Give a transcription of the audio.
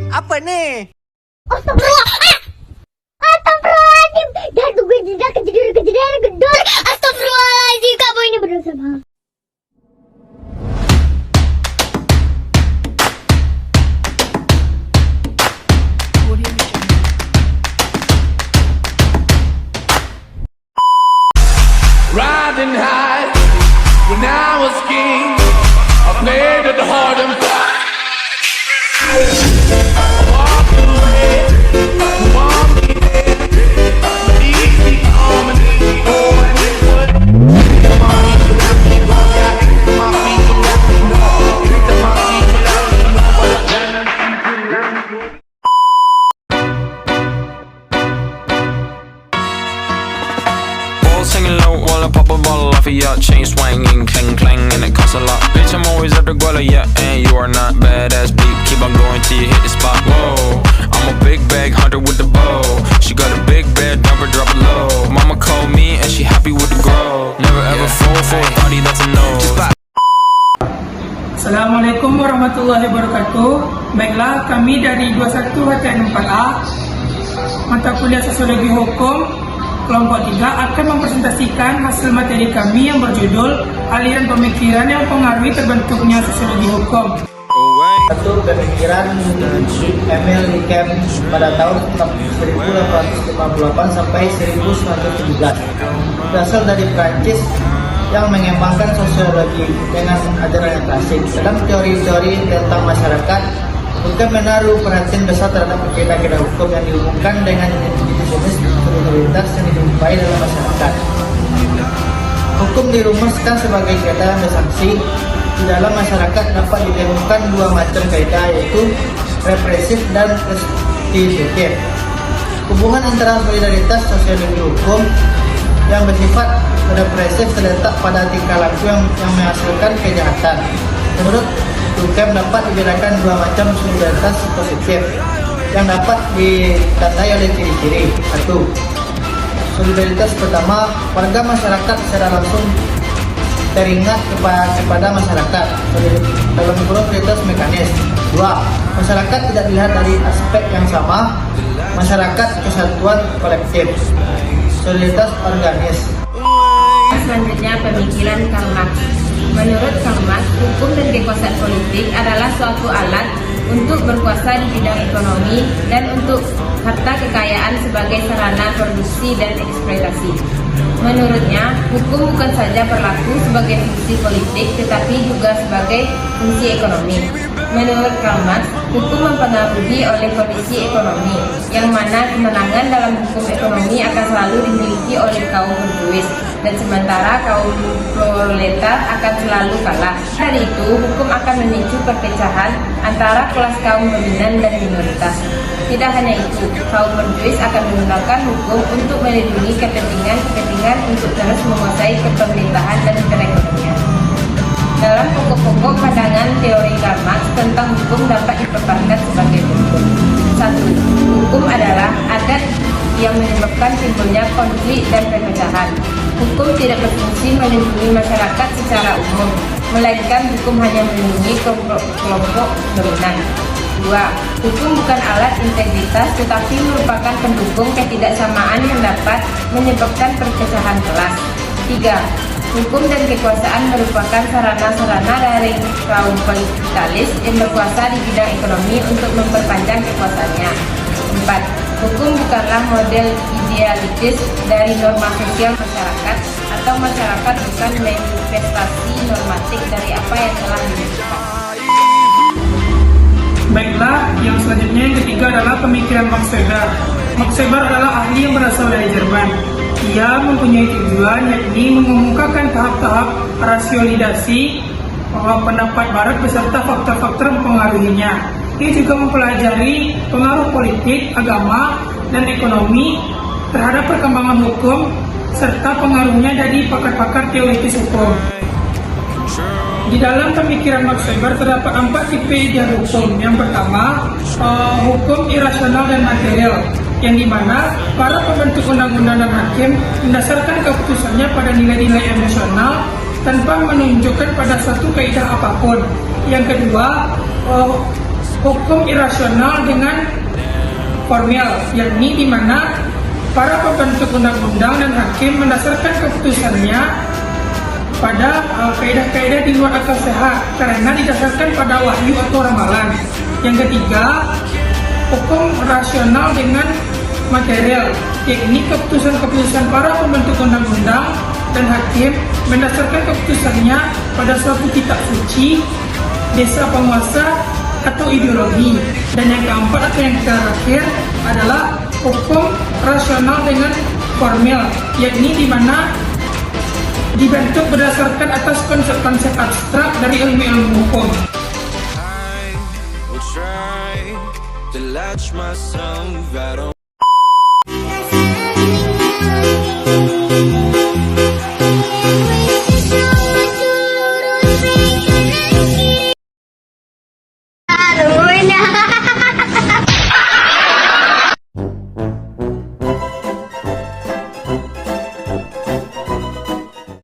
Apa nih? Astagfirullah. Astagfirullahaladzim. Dan gue tidak kejadian gedor. Astagfirullahaladzim. Kamu ini berdosa banget. Riding high when I was king, I played at the hard and fast. I walked away, want me there, leave me on my knees, oh, and it would. My feet without me, yeah, my feet without me, no, my feet without me, no, but I can't. Singing low while I pop a bottle off of your chain swinging, clang clang, and it costs a lot. Bitch, I'm always at the guala, yeah, and you are not badass beat. Keep on going till you hit the spot. Whoa, I'm a big bag hunter with the bow. She got a big bed, number drop it low. Mama called me and she happy with the grow. Never ever fall for a party that's a no. Assalamualaikum warahmatullahi wabarakatuh. Baiklah, kami dari 21 HTN 4A mata kuliah Sosiologi Hukum kelompok 3 akan mempresentasikan hasil materi kami yang berjudul aliran pemikiran yang mempengaruhi terbentuknya sosiologi hukum. Satu pemikiran Emil Durkheim pada tahun 1858 sampai 1917 berasal dari Prancis yang mengembangkan sosiologi dengan ajaran yang klasik. Dalam teori-teori tentang masyarakat, Durkheim menaruh perhatian besar terhadap kaidah-kaidah hukum yang dihubungkan dengan jenis solidaritas yang dijumpai dalam masyarakat. Hukum dirumuskan sebagai kaidah dan sanksi. Di dalam masyarakat dapat ditemukan dua macam kaidah, yaitu represif dan restitutif. Hubungan antara solidaritas sosiologi hukum yang bersifat represif terletak pada tingkah laku yang menghasilkan kejahatan. Menurut Durkheim dapat dibedakan dua macam solidaritas positif yang dapat ditandai oleh ciri-ciri. Satu, solidaritas pertama, warga masyarakat secara langsung teringat kepada masyarakat dalam kurung solidaritas mekanis. Dua, masyarakat tidak dilihat dari aspek yang sama, masyarakat kesatuan kolektif. Solidaritas organis. Selanjutnya, pemikiran Karl Marx. Menurut Karl Marx, hukum dan kekuasaan politik adalah suatu alat untuk berkuasa di bidang ekonomi dan untuk harta kekayaan sebagai sarana produksi dan eksploitasi. Menurutnya, hukum bukan saja berlaku sebagai fungsi politik tetapi juga sebagai fungsi ekonomi. Menurut Karl Marx, hukum mempengaruhi oleh kondisi ekonomi, yang mana kemenangan dalam hukum ekonomi akan selalu dimiliki oleh kaum berduit, dan sementara kaum proletar akan selalu kalah. Dari itu, hukum akan memicu perpecahan antara kelas kaum dominan dan minoritas. Tidak hanya itu, kaum berduit akan menggunakan hukum untuk melindungi kepentingan untuk terus menguasai pemerintahan dan perekonomian. Dalam pokok-pokok pandangan teori Karl Marx tentang hukum dapat dipaparkan sebagai berikut. 1. Hukum adalah adat yang menyebabkan timbulnya konflik dan perpecahan. Hukum tidak berfungsi melindungi masyarakat secara umum, melainkan hukum hanya melindungi kelompok dominan. 2. Hukum bukan alat integritas tetapi merupakan pendukung ketidaksamaan yang dapat menyebabkan perpecahan kelas. 3. Hukum dan kekuasaan merupakan sarana-sarana dari kaum kapitalis yang berkuasa di bidang ekonomi untuk memperpanjang kekuasaannya. 4. Hukum bukanlah model idealitis dari norma sosial masyarakat, atau masyarakat bukan manifestasi normatif dari apa yang telah dilakukan. Baiklah, yang selanjutnya yang ketiga adalah pemikiran Max Weber. Max Weber adalah ahli yang berasal dari Jerman. Ia mempunyai tujuan yakni mengemukakan tahap-tahap rasionalisasi pendapat barat beserta faktor-faktor mempengaruhinya. Ia juga mempelajari pengaruh politik, agama, dan ekonomi terhadap perkembangan hukum serta pengaruhnya dari pakar-pakar teoritis hukum. Di dalam pemikiran Max Weber terdapat 4 tipe ideal hukum. Yang pertama, hukum irasional dan material, yang dimana para pembentuk undang-undang dan hakim mendasarkan keputusannya pada nilai-nilai emosional tanpa menunjukkan pada suatu kaidah apapun. Yang kedua, hukum irasional dengan formil, yakni di mana para pembentuk undang-undang dan hakim mendasarkan keputusannya pada kaidah-kaidah di luar akal sehat karena didasarkan pada wahyu atau ramalan. Yang ketiga, hukum rasional dengan material, yakni keputusan-keputusan para pembentuk undang-undang dan hakim mendasarkan keputusannya pada suatu kitab suci, desa penguasa, atau ideologi. Dan yang keempat atau yang terakhir adalah hukum rasional dengan formil, yakni di mana dibentuk berdasarkan atas konsep-konsep abstrak dari ilmu-ilmu hukum. I will try to latch myself out of